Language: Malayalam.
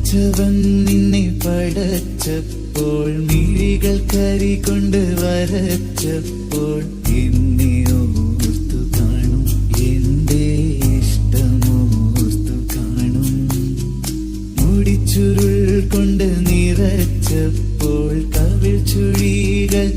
പടച്ചവൻ നിന്നെ പടച്ചപ്പോൾ മിഴികൾ കരി കൊണ്ട് വരച്ചപ്പോൾ എന്നെ ഓർത്തു കാണും, എന്റെ ഇഷ്ടമോർത്തു കാണും. മുടിച്ചുരുൾ കൊണ്ട് നിറച്ചപ്പോൾ കവിൾ ചുഴികൾ